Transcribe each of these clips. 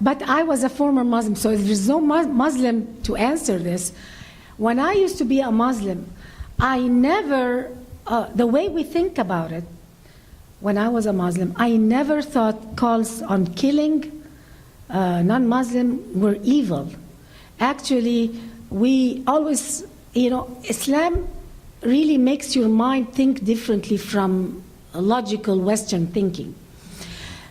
But I was a former Muslim, so if there's no Muslim to answer this, when I used to be a Muslim, I never, the way we think about it, when I was a Muslim, I never thought calls on killing non-Muslim were evil. Actually, we always, Islam really makes your mind think differently from logical Western thinking.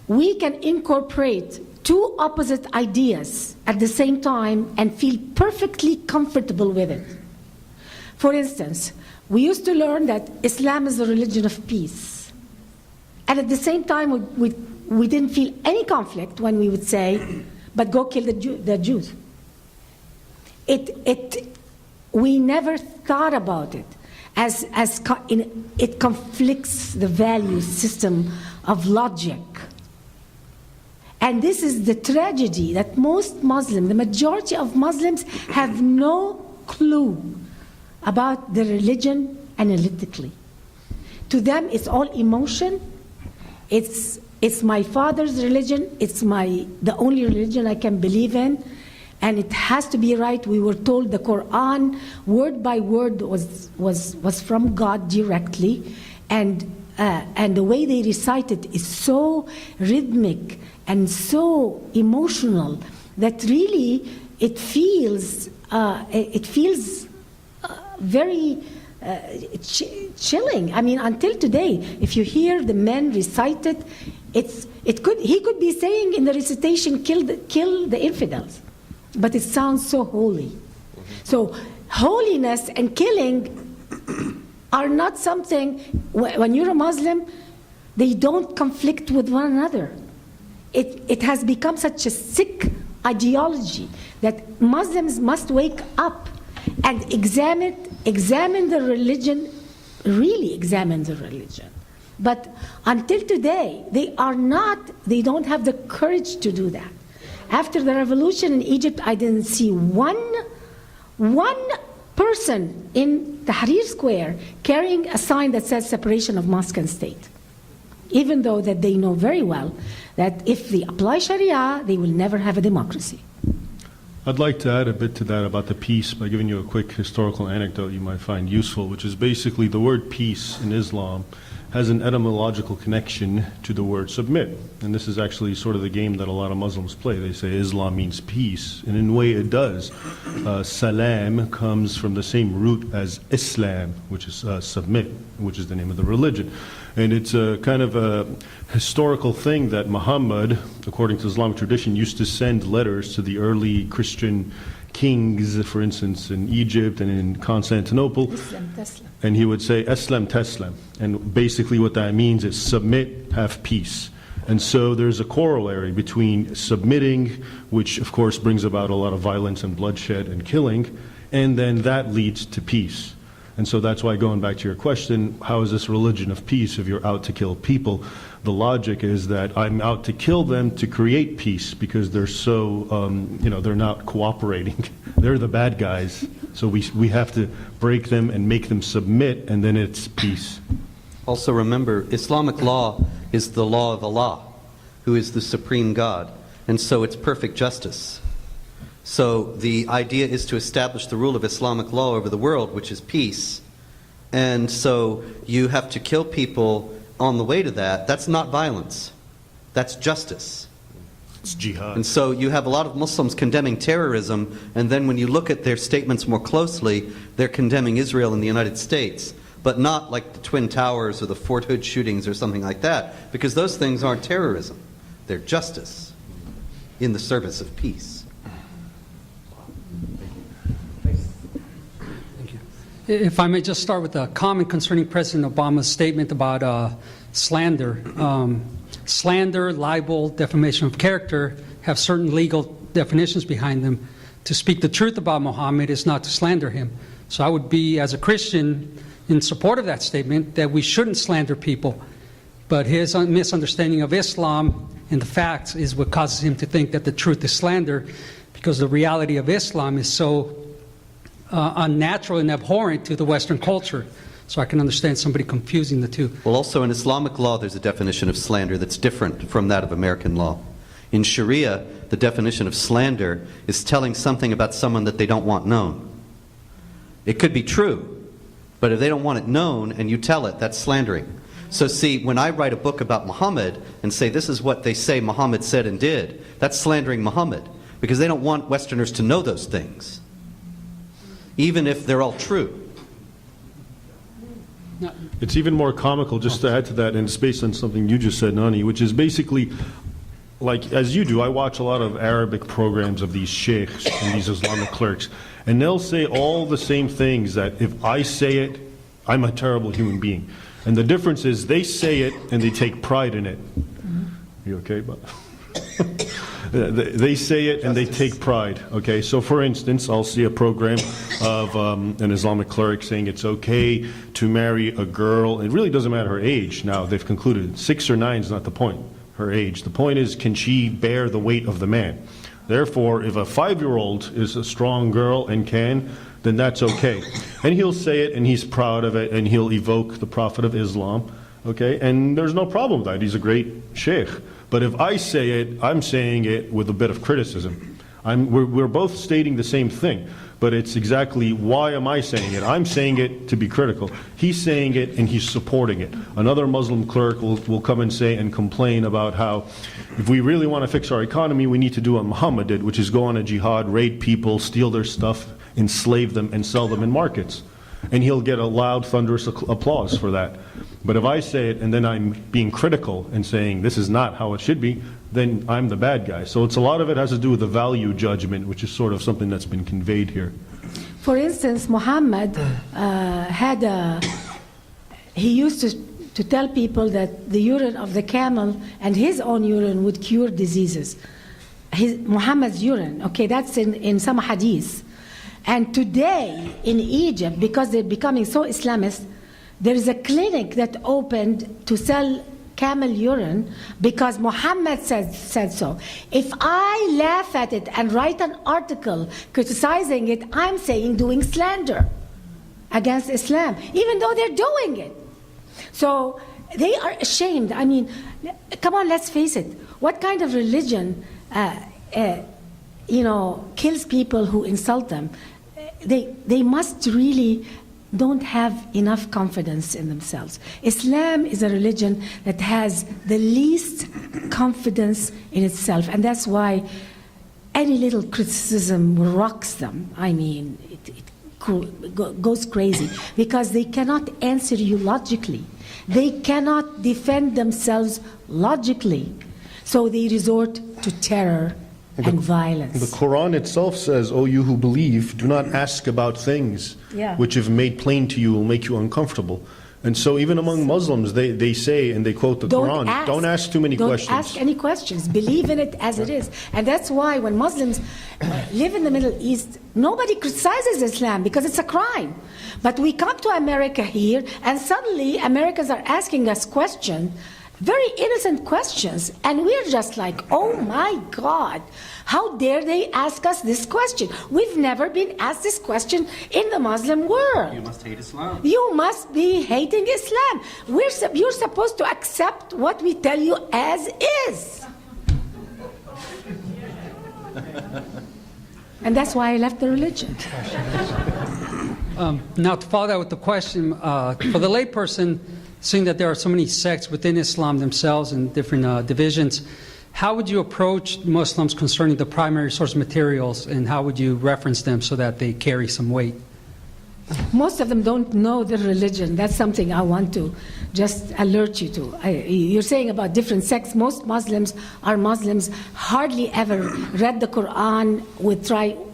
We can incorporate two opposite ideas at the same time and feel perfectly comfortable with it. For instance, we used to learn that Islam is a religion of peace. And at the same time, we didn't feel any conflict when we would say, but go kill the Jews. We never thought about it as it conflicts the value system of logic. And this is the tragedy that most Muslims, the majority of Muslims, have no clue about the religion analytically. To them, it's all emotion. It's my father's religion. It's the only religion I can believe in, and it has to be right. We were told the Quran, word by word, was from God directly, and the way they recite it is so rhythmic and so emotional that really it feels very chilling. I mean, until today, if you hear the men recite it, he could be saying in the recitation, kill the infidels, but it sounds so holy. So holiness and killing are not something, when you're a Muslim, they don't conflict with one another. It has become such a sick ideology that Muslims must wake up and examine the religion, really examine the religion. But until today, they don't have the courage to do that. After the revolution in Egypt, I didn't see one person in Tahrir Square carrying a sign that says separation of mosque and state, even though that they know very well that if they apply Sharia, they will never have a democracy. I'd like to add a bit to that about the peace by giving you a quick historical anecdote you might find useful, which is basically the word peace in Islam has an etymological connection to the word submit. And this is actually sort of the game that a lot of Muslims play. They say Islam means peace, and in a way it does. Salam comes from the same root as Islam, which is submit, which is the name of the religion. And it's a kind of a historical thing that Muhammad, according to Islamic tradition, used to send letters to the early Christian kings, for instance, in Egypt and in Constantinople. Islam, Teslam. And he would say, Islam, Teslam. And basically what that means is submit, have peace. And so there's a corollary between submitting, which of course brings about a lot of violence and bloodshed and killing, and then that leads to peace. And so that's why, going back to your question, how is this religion of peace if you're out to kill people? The logic is that I'm out to kill them to create peace because they're so, they're not cooperating. They're the bad guys. So we have to break them and make them submit, and then it's peace. Also remember, Islamic law is the law of Allah, who is the supreme God. And so it's perfect justice. So the idea is to establish the rule of Islamic law over the world, which is peace. And so you have to kill people on the way to that. That's not violence. That's justice. It's jihad. And so you have a lot of Muslims condemning terrorism, and then when you look at their statements more closely, they're condemning Israel and the United States, but not like the Twin Towers or the Fort Hood shootings or something like that, because those things aren't terrorism. They're justice in the service of peace. If I may just start with a comment concerning President Obama's statement about slander. Slander, libel, defamation of character have certain legal definitions behind them. To speak the truth about Muhammad is not to slander him. So I would be, as a Christian, in support of that statement, that we shouldn't slander people. But his misunderstanding of Islam and the facts is what causes him to think that the truth is slander, because the reality of Islam is so unnatural and abhorrent to the Western culture. So I can understand somebody confusing the two. Well, also in Islamic law, there's a definition of slander that's different from that of American law. In Sharia, the definition of slander is telling something about someone that they don't want known. It could be true, but if they don't want it known and you tell it, that's slandering. So see, when I write a book about Muhammad and say this is what they say Muhammad said and did, that's slandering Muhammad, because they don't want Westerners to know those things, even if they're all true. It's even more comical, just to add to that, and it's based on something you just said, Nani, which is basically, like, as you do, I watch a lot of Arabic programs of these sheikhs and these Islamic clerics, and they'll say all the same things that if I say it, I'm a terrible human being. And the difference is they say it and they take pride in it. You okay, but they say it and they take pride. Okay, so for instance, I'll see a program of an Islamic cleric saying it's okay to marry a girl. It really doesn't matter her age. Now they've concluded 6 or 9 is not the point. Her age. The point is, can she bear the weight of the man? Therefore, if a 5-year-old is a strong girl and can, then that's okay. And he'll say it and he's proud of it and he'll evoke the Prophet of Islam, okay? And there's no problem with that. He's a great sheikh. But if I say it, I'm saying it with a bit of criticism. We're both stating the same thing, but it's exactly why am I saying it? I'm saying it to be critical. He's saying it and he's supporting it. Another Muslim cleric will come and say and complain about how if we really want to fix our economy, we need to do what Muhammad did, which is go on a jihad, raid people, steal their stuff, enslave them, and sell them in markets. And he'll get a loud, thunderous applause for that. But if I say it and then I'm being critical and saying this is not how it should be, then I'm the bad guy. So it's a lot of it has to do with the value judgment, which is sort of something that's been conveyed here. For instance, Muhammad he used to tell people that the urine of the camel and his own urine would cure diseases. Muhammad's urine, okay, that's in some hadith. And today in Egypt, because they're becoming so Islamist, there is a clinic that opened to sell camel urine because Muhammad said so. If I laugh at it and write an article criticizing it, I'm saying doing slander against Islam, even though they're doing it. So they are ashamed. I mean, come on, let's face it. What kind of religion kills people who insult them? They must really don't have enough confidence in themselves. Islam is a religion that has the least confidence in itself, and that's why any little criticism rocks them. I mean, it goes crazy, because they cannot answer you logically. They cannot defend themselves logically, so they resort to terror and violence. The Quran itself says, "O you who believe, do not ask about things which if made plain to you will make you uncomfortable." And so even among Muslims, they say, and they quote the Quran, don't ask too many questions. Don't ask any questions. Believe in it as it is. And that's why when Muslims live in the Middle East, nobody criticizes Islam because it's a crime. But we come to America here, and suddenly Americans are asking us questions, very innocent questions, and we're just like, oh my God, how dare they ask us this question? We've never been asked this question in the Muslim world. You must hate Islam. You must be hating Islam. You're supposed to accept what we tell you as is. And that's why I left the religion. Now, to follow that with the question, for the layperson, seeing that there are so many sects within Islam themselves and different divisions, how would you approach Muslims concerning the primary source materials, and how would you reference them so that they carry some weight? Most of them don't know the religion. That's something I want to just alert you to. You're saying about different sects. Most Muslims are Muslims, hardly ever read the Quran with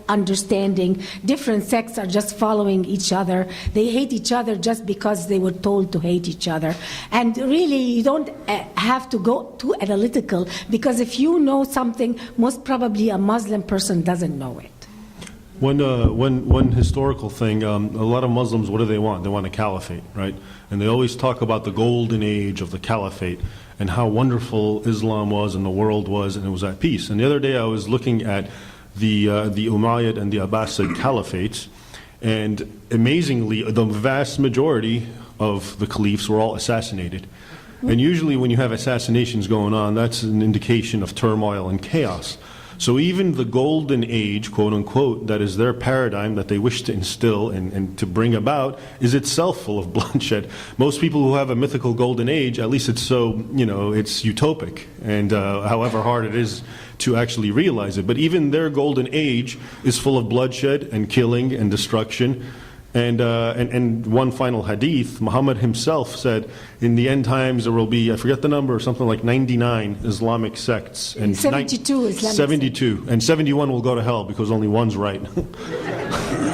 understanding. Different sects are just following each other. They hate each other just because they were told to hate each other. And really, you don't have to go too analytical, because if you know something, most probably a Muslim person doesn't know it. One historical thing, a lot of Muslims, what do they want? They want a caliphate, right? And they always talk about the golden age of the caliphate and how wonderful Islam was and the world was, and it was at peace. And the other day I was looking at the Umayyad and the Abbasid caliphates, and amazingly, the vast majority of the caliphs were all assassinated. And usually when you have assassinations going on, that's an indication of turmoil and chaos. So even the golden age, quote unquote, that is their paradigm that they wish to instill and to bring about is itself full of bloodshed. Most people who have a mythical golden age, at least it's so, it's utopic, and however hard it is to actually realize it. But even their golden age is full of bloodshed and killing and destruction. And one final hadith, Muhammad himself said, in the end times there will be, I forget the number, something like 99 Islamic sects. And 72 Islamic 72. And 71 will go to hell because only one's right.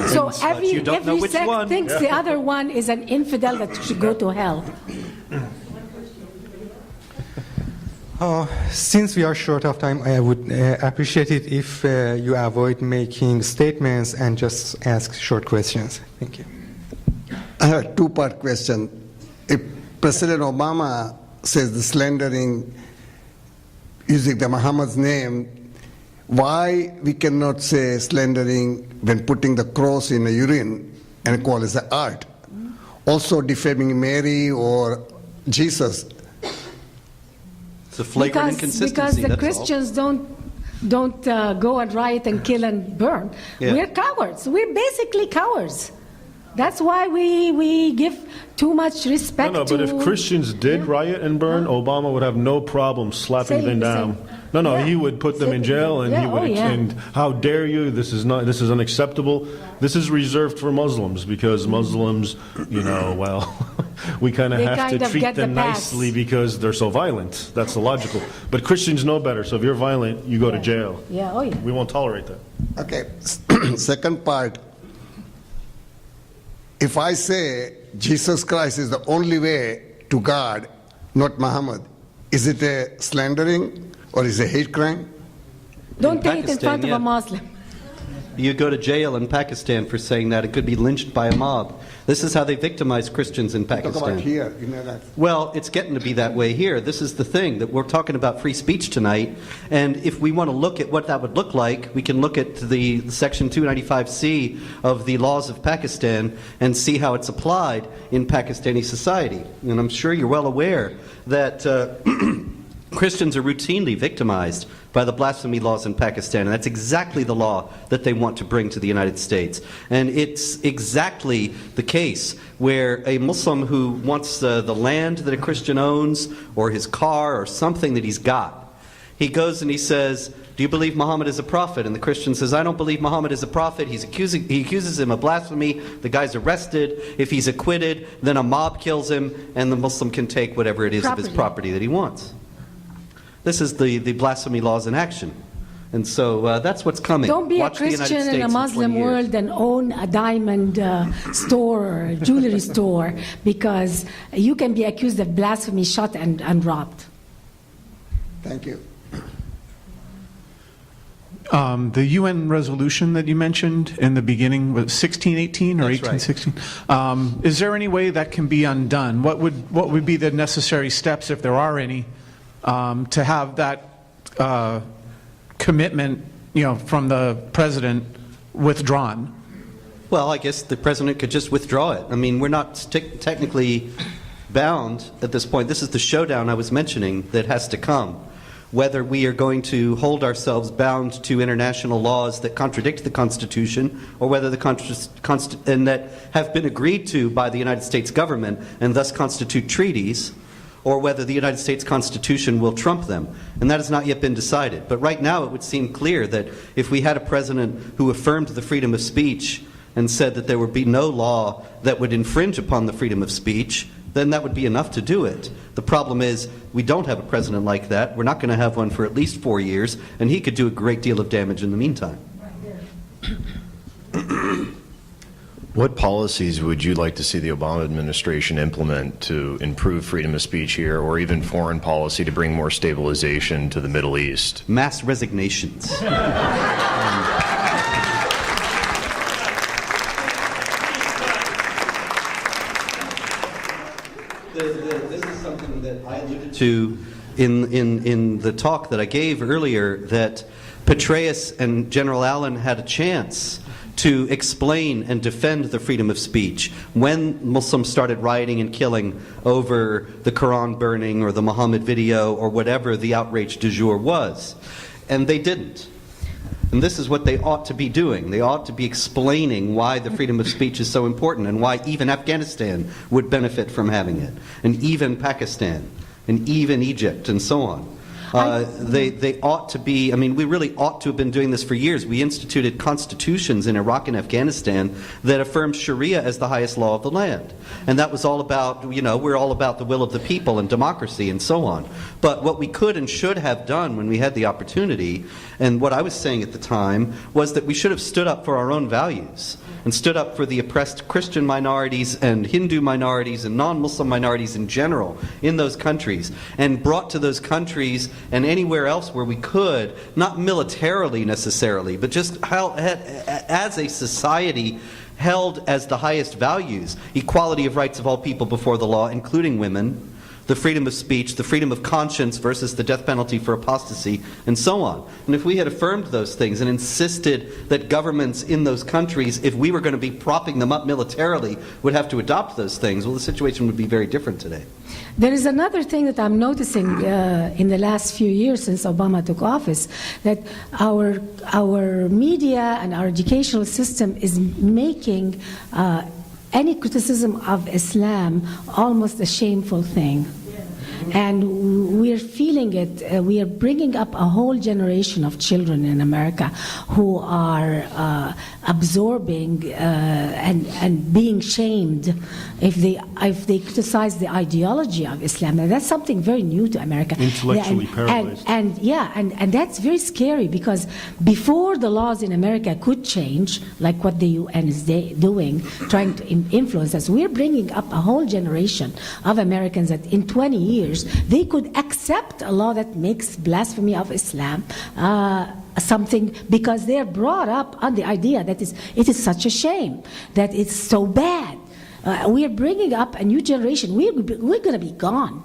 So you don't know every which sect one. thinks the other one is an infidel that should go to hell. Since we are short of time, I would appreciate it if you avoid making statements and just ask short questions. Thank you. I have a two-part question. If President Obama says the slandering using the Muhammad's name, why we cannot say slandering when putting the cross in the urine and call it art? Also defaming Mary or Jesus. It's a flagrant inconsistency. Because the that's Christians don't go and riot and kill and burn. Yeah. We're cowards. We're basically cowards. That's why we give too much respect No, but if Christians did riot and burn, Obama would have no problem slapping them down. Yeah. He would put them in jail, and he would. And how dare you? This is unacceptable. This is reserved for Muslims because Muslims, we kind of have to treat them nicely because they're so violent. That's the logical. But Christians know better. So if you're violent, you go to jail. Yeah. Oh yeah. We won't tolerate that. Okay. Second part. If I say Jesus Christ is the only way to God, not Muhammad, is it a slandering or is it a hate crime? Don't say it in Pakistan, front of yeah. a Muslim. You go to jail in Pakistan for saying that. It could be lynched by a mob. This is how they victimize Christians in Pakistan. Talk about here. Well, it's getting to be that way here. This is the thing, that we're talking about free speech tonight, and if we want to look at what that would look like, we can look at the Section 295C of the laws of Pakistan and see how it's applied in Pakistani society. And I'm sure you're well aware that Christians are routinely victimized by the blasphemy laws in Pakistan, and that's exactly the law that they want to bring to the United States. And it's exactly the case where a Muslim who wants the land that a Christian owns, or his car, or something that he's got, he goes and he says, "Do you believe Muhammad is a prophet?" And the Christian says, "I don't believe Muhammad is a prophet." He accuses him of blasphemy. The guy's arrested. If he's acquitted, then a mob kills him, and the Muslim can take whatever it is of his property that he wants. This is the blasphemy laws in action. And so that's what's coming. Don't be Watch a Christian in a Muslim world and own a diamond store or a jewelry store, because you can be accused of blasphemy, shot and robbed. Thank you. The UN resolution that you mentioned in the beginning was 1618 or That's right. 1816. Is there any way that can be undone? What would be the necessary steps, if there are any, to have that commitment, from the president withdrawn? Well, I guess the president could just withdraw it. I mean, we're not technically bound at this point. This is the showdown I was mentioning that has to come. Whether we are going to hold ourselves bound to international laws that contradict the Constitution, or whether and that have been agreed to by the United States government and thus constitute treaties, or whether the United States Constitution will trump them. And that has not yet been decided. But right now it would seem clear that if we had a president who affirmed the freedom of speech and said that there would be no law that would infringe upon the freedom of speech, then that would be enough to do it. The problem is we don't have a president like that. We're not going to have one for at least 4 years, and he could do a great deal of damage in the meantime. What policies would you like to see the Obama administration implement to improve freedom of speech here, or even foreign policy to bring more stabilization to the Middle East? Mass resignations. This is something that I alluded to in the talk that I gave earlier, that Petraeus and General Allen had a chance to explain and defend the freedom of speech when Muslims started rioting and killing over the Quran burning or the Muhammad video or whatever the outrage du jour was. And they didn't. And this is what they ought to be doing. They ought to be explaining why the freedom of speech is so important and why even Afghanistan would benefit from having it, and even Pakistan, and even Egypt, and so on. They ought to be, I mean, we really ought to have been doing this for years. We instituted constitutions in Iraq and Afghanistan that affirmed Sharia as the highest law of the land. And that was all about, you know, we're all about the will of the people and democracy and so on. But what we could and should have done when we had the opportunity, and what I was saying at the time, was that we should have stood up for our own values and stood up for the oppressed Christian minorities and Hindu minorities and non-Muslim minorities in general in those countries, and brought to those countries and anywhere else where we could, not militarily necessarily, but just how, as a society, held as the highest values, equality of rights of all people before the law, including women, the freedom of speech, the freedom of conscience versus the death penalty for apostasy, and so on. And if we had affirmed those things and insisted that governments in those countries, if we were going to be propping them up militarily, would have to adopt those things, well, the situation would be very different today. There is another thing that I'm noticing in the last few years since Obama took office, that our media and our educational system is making any criticism of Islam almost a shameful thing. And we're feeling it. We are bringing up a whole generation of children in America who are absorbing and being shamed if they criticize the ideology of Islam. And that's something very new to America. Intellectually paralyzed. And that's very scary, because before the laws in America could change, like what the UN is doing, trying to influence us, we're bringing up a whole generation of Americans that in 20 years they could accept a law that makes blasphemy of Islam something, because they're brought up on the idea that it is such a shame, that it's so bad. We are bringing up a new generation. We're going to be gone.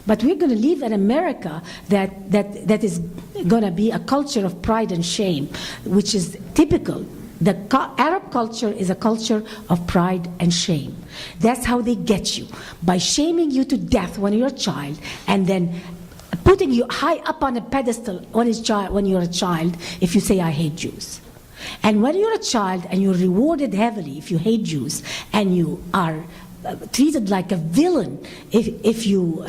But we're going to live in America that is going to be a culture of pride and shame, which is typical. The Arab culture is a culture of pride and shame. That's how they get you, by shaming you to death when you're a child, and then putting you high up on a pedestal when you're a child if you say, I hate Jews. And when you're a child and you're rewarded heavily if you hate Jews, and you are treated like a villain if you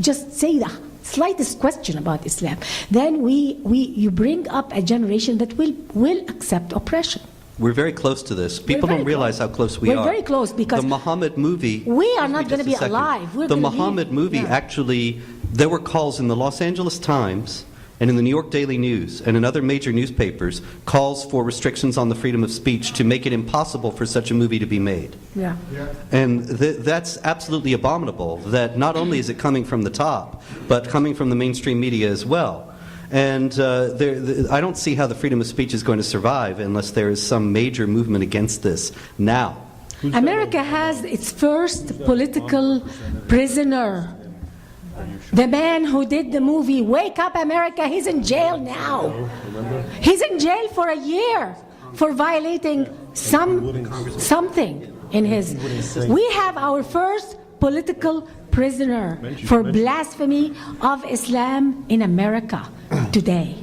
just say the slightest question about Islam, then you bring up a generation that will accept oppression. We're very close to this. People don't realize how close we are. We're very close, because the Muhammad movie. We are not going to be alive. The Muhammad movie, actually, there were calls in the Los Angeles Times and in the New York Daily News and in other major newspapers, calls for restrictions on the freedom of speech to make it impossible for such a movie to be made. Yeah. And that's absolutely abominable, that not only is it coming from the top, but coming from the mainstream media as well. And I don't see how the freedom of speech is going to survive unless there is some major movement against this now. America has its first political prisoner. The man who did the movie Wake Up America, he's in jail now. He's in jail for a year for violating something in his. We have our first political prisoner for blasphemy of Islam in America today.